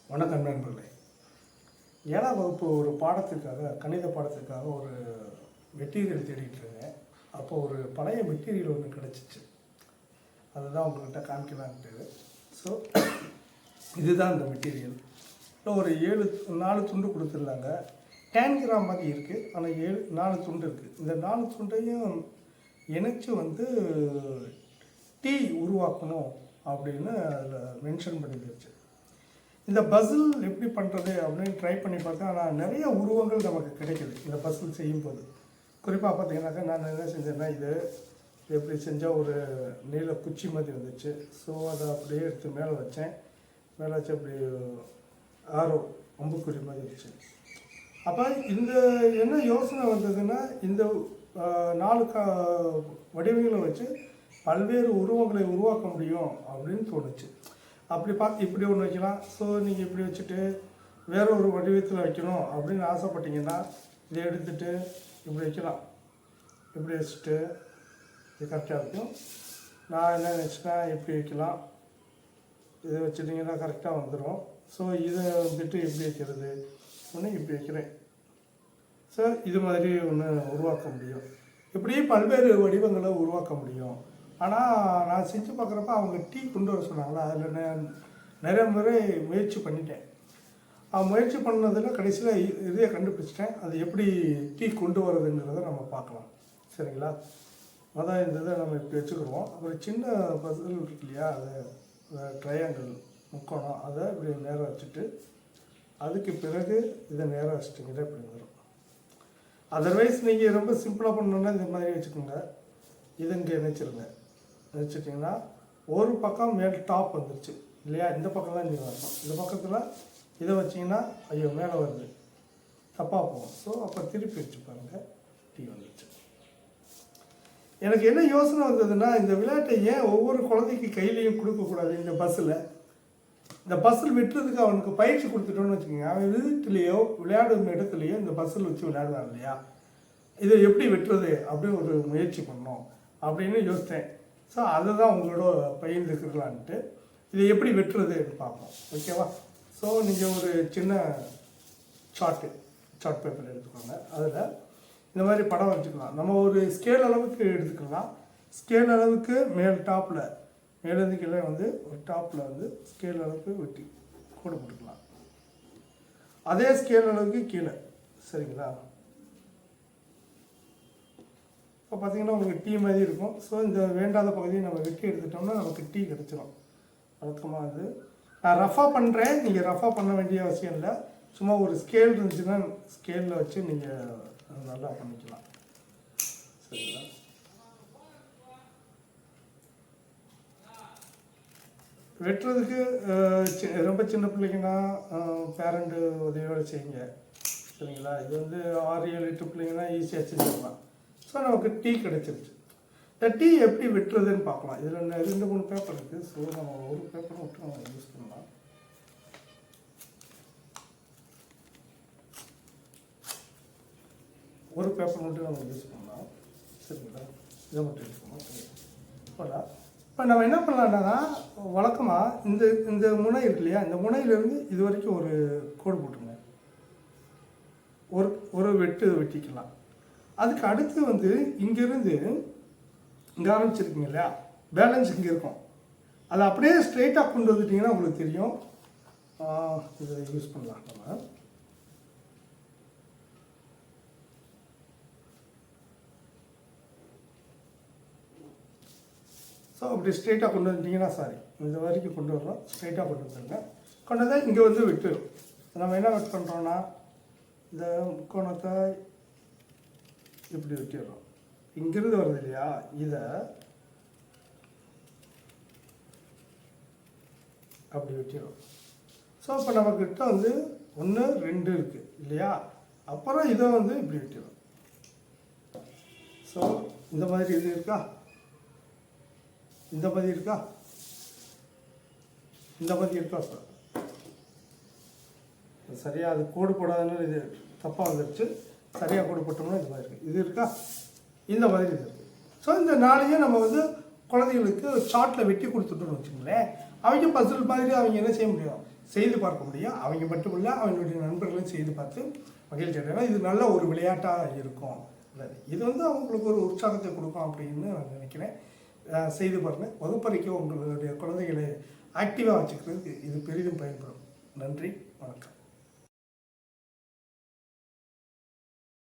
வணக்கம் நண்பர்களே. 7ஆம் வகுப்பு ஒரு பாடத்துக்காக கணித பாடத்துக்காக ஒரு மெட்டீரியல் தேடிட்டு இருந்தேன். அப்போ ஒரு பழைய மெட்டீரியல் ஒன்று கிடச்சிச்சு. அதுதான் உங்கள்கிட்ட காமிக்கலான்ட்டு. ஸோ இதுதான் இந்த மெட்டீரியல். ஒரு 4 துண்டு கொடுத்துருந்தாங்க. டேன்கிராம் மாதிரி இருக்குது, ஆனால் 4 துண்டு இருக்குது. இந்த 4 துண்டையும் இணைச்சி டீ உருவாக்கணும் அப்படின்னு அதில் மென்ஷன் பண்ணிருச்சு. இந்த பசில் எப்படி பண்ணுறது அப்படின்னு ட்ரை பண்ணி பார்த்தா, ஆனால் நிறைய உருவங்கள் நமக்கு கிடைக்கிது இந்த பசில் செய்யும்போது. குறிப்பாக பார்த்தீங்கன்னாக்கா நான் என்ன செஞ்சேன்னா, இது எப்படி செஞ்சால் ஒரு நீல குச்சி மாதிரி வந்துச்சு. ஸோ அதை அப்படியே எடுத்து மேலே வச்சேன். மேலே வச்சு அப்படி ஆரோ அம்புக்குறி மாதிரி இருந்துச்சு. அப்போ இந்த என்ன யோசனை வந்ததுன்னா, இந்த 4 வடிவங்களை வச்சு பல்வேறு உருவங்களை உருவாக்க முடியும் அப்படின்னு தோணுச்சு. அப்படி இப்படி ஒன்று வைக்கலாம். ஸோ நீங்கள் இப்படி வச்சுட்டு வேற ஒரு வடிவத்தில் வைக்கணும் அப்படின்னு ஆசைப்பட்டீங்கன்னா, இதை எடுத்துகிட்டு இப்படி வைக்கலாம். இப்படி வச்சுட்டு இது கரெக்டாக இருக்கும். நான் என்ன நினச்சினா இப்படி வைக்கலாம். இதை வச்சுட்டிங்கன்னா கரெக்டாக வந்துடும். ஸோ இதை எப்படி வைக்கிறது ஒன்று இப்படி வைக்கிறேன். ஸோ இது மாதிரி ஒன்று உருவாக்க முடியும். இப்படி பல்வேறு வடிவங்களை உருவாக்க முடியும். ஆனால் நான் செஞ்சு பார்க்குறப்ப அவங்க டீ கொண்டு வர சொன்னாங்களா, அதில் நான் நிறைய முறை முயற்சி பண்ணிட்டேன். முயற்சி பண்ணதில் கடைசியில் இதையே கண்டுபிடிச்சிட்டேன். அது எப்படி டீ கொண்டு வரதுங்கிறத நம்ம பார்க்கலாம். சரிங்களா? அதான் இந்த இதை நம்ம இப்படி வச்சுக்கிடுவோம். அப்புறம் சின்ன பசில் இருக்கு இல்லையா, அதை ட்ரையாங்கிள் முக்கோணம், அதை இப்படி நேராக வச்சுட்டு அதுக்கு பிறகு இதை நேராக வச்சுட்டிங்கன்னா இப்படி வந்துடும். அதர்வைஸ் நீங்கள் ரொம்ப சிம்பிளாக பண்ணணுன்னா இந்த மாதிரி வச்சுக்கோங்க. இதை இங்கே நினச்சிட்டிங்கன்னா ஒரு பக்கம் மேல் டாப் வந்துருச்சு இல்லையா, இந்த பக்கம் தான் நீங்கள் வரணும். இந்த பக்கத்தில் இதை வச்சிங்கன்னா ஐயோ மேலே வருது, தப்பாக போகும். ஸோ அப்போ திருப்பி வச்சு பாருங்கள், டீ வந்துருச்சு. எனக்கு என்ன யோசனை வந்ததுன்னா, இந்த விளையாட்டை ஏன் ஒவ்வொரு குழந்தைக்கு கையிலையும் கொடுக்கக்கூடாது? இந்த பஸ்ஸில் வெட்டுறதுக்கு அவனுக்கு பயிற்சி கொடுத்துட்டோன்னு வச்சுக்கோங்க. அவன் வீட்டிலேயோ விளையாடும் இடத்துலையோ இந்த பஸ்ஸில் வச்சு விளையாடுறான் இல்லையா, இதை எப்படி வெட்டுறது அப்படின்னு ஒரு முயற்சி பண்ணோம் அப்படின்னு யோசித்தேன். ஸோ அதை தான் உங்களோட பயிர்ந்துக்கலான்ட்டு இதை எப்படி வெட்டுறதுன்னு பார்ப்போம். ஓகேவா? ஸோ நீங்கள் ஒரு சின்ன சார்ட் பேப்பர் எடுத்துக்கோங்க. அதில் இந்த மாதிரி படம் வச்சுக்கலாம். நம்ம ஒரு ஸ்கேல் அளவுக்கு எடுத்துக்கலாம். ஸ்கேல் அளவுக்கு மேலேருந்து கீழே ஒரு டாப்பில் ஸ்கேல் அளவுக்கு வெட்டி கோடு போட்டுக்கலாம். அதே ஸ்கேல் அளவுக்கு கீழே. சரிங்களா? இப்போ பார்த்தீங்கன்னா உங்களுக்கு டீ மாதிரி இருக்கும். ஸோ இந்த வேண்டாத பகுதியை நம்ம வெட்டி எடுத்துட்டோம்னா நமக்கு டீ கிடச்சிடும். வழக்கமாக நான் ரஃபாக பண்ணுறேன். நீங்கள் ரஃபாக பண்ண வேண்டிய அவசியம் இல்லை. சும்மா ஒரு ஸ்கேல் இருந்துச்சுன்னா ஸ்கேலில் வச்சு நீங்கள் நல்லா பண்ணிக்கலாம். சரிங்களா? வெட்டுறதுக்கு ரொம்ப சின்ன பிள்ளைங்கன்னா பேரண்ட்டு உதவியோடு செய்யுங்க. சரிங்களா? இது 6, 7, 8 பிள்ளைங்கன்னா ஈஸியாக செஞ்சிடலாம். ஸோ நமக்கு டீ கிடச்சிருச்சு. இந்த டீ எப்படி வெட்டுறதுன்னு பார்க்கலாம். இதில் 2, 3 பேப்பர் இருக்குது. ஸோ நம்ம ஒரு பேப்பர் மட்டும் நம்ம யூஸ் பண்ணலாம். ஒரு பேப்பர் மட்டும் நம்ம யூஸ் பண்ணலாம். சரிங்களா? இதை மட்டும் யூஸ் பண்ணலாம். இப்போ நம்ம என்ன பண்ணலான்னா, வழக்கமாக இந்த முனை இருக்கு இல்லையா, இந்த முனையிலேருந்து இது வரைக்கும் ஒரு கோடு போட்டுருங்க. ஒரு வெட்டிக்கலாம். அதுக்கு அடுத்து இங்கேருந்து இங்கே ஆரம்பிச்சிருக்கீங்க இல்லையா, பேலன்ஸ் இங்கே இருக்கும். அதை அப்படியே ஸ்ட்ரெயிட்டாக கொண்டு வந்துட்டிங்கன்னா உங்களுக்கு தெரியும். இதை யூஸ் பண்ணலாம் நம்ம. ஸோ அப்படி ஸ்ட்ரெயிட்டாக கொண்டு வந்துட்டிங்கன்னா, இந்த வரைக்கும் கொண்டு வரலாம். ஸ்ட்ரெயிட்டாக கொண்டு வந்துடுங்க. கொண்டு வந்தால் இங்கே விட்டுரும். நம்ம என்ன வெட் பண்ணுறோன்னா, இந்த முக்கோணத்தை இப்படி வெட்டிடுறோம். இங்கிருந்து வருது இல்லையா, இதை அப்படி வெட்டிடுறோம். ஸோ இப்போ நம்மக்கிட்ட 1, 2 இருக்குது இல்லையா, அப்புறம் இதை இப்படி வெட்டிடுறோம். ஸோ இந்த மாதிரி இது இருக்கா, இந்த மாதிரி இருக்கா, இந்த மாதிரி இருக்கா. சார் சரியா, அது கோடு போடாதுன்னு இது தப்பாக வந்துடுச்சு. சரியாக கோடு போட்டோம்னா இது மாதிரி இருக்குது. இது இருக்கா, இந்த மாதிரி இது இருக்குது. ஸோ இந்த 4ஐயும் நம்ம குழந்தைகளுக்கு சார்ட்டில் வெட்டி கொடுத்துட்டோன்னு வச்சுக்கோங்களேன். அவங்க பசில் மாதிரி அவங்க என்ன செய்ய முடியும், செய்து பார்க்க முடியும். அவங்க மட்டும் இல்லை, அவங்களுடைய நண்பர்களும் செய்து பார்த்து மகிழ்ச்சி அடையலாம். இது நல்ல ஒரு விளையாட்டாக இருக்கும். இது அவங்களுக்கு ஒரு உற்சாகத்தை கொடுக்கும் அப்படின்னு நான் நினைக்கிறேன். செய்து பாருங்கள். வகுப்பறைக்கு உங்களுடைய குழந்தைகளை ஆக்டிவாக வச்சுக்கிறதுக்கு இது பெரிதும் பயன்படும். நன்றி, வணக்கம்.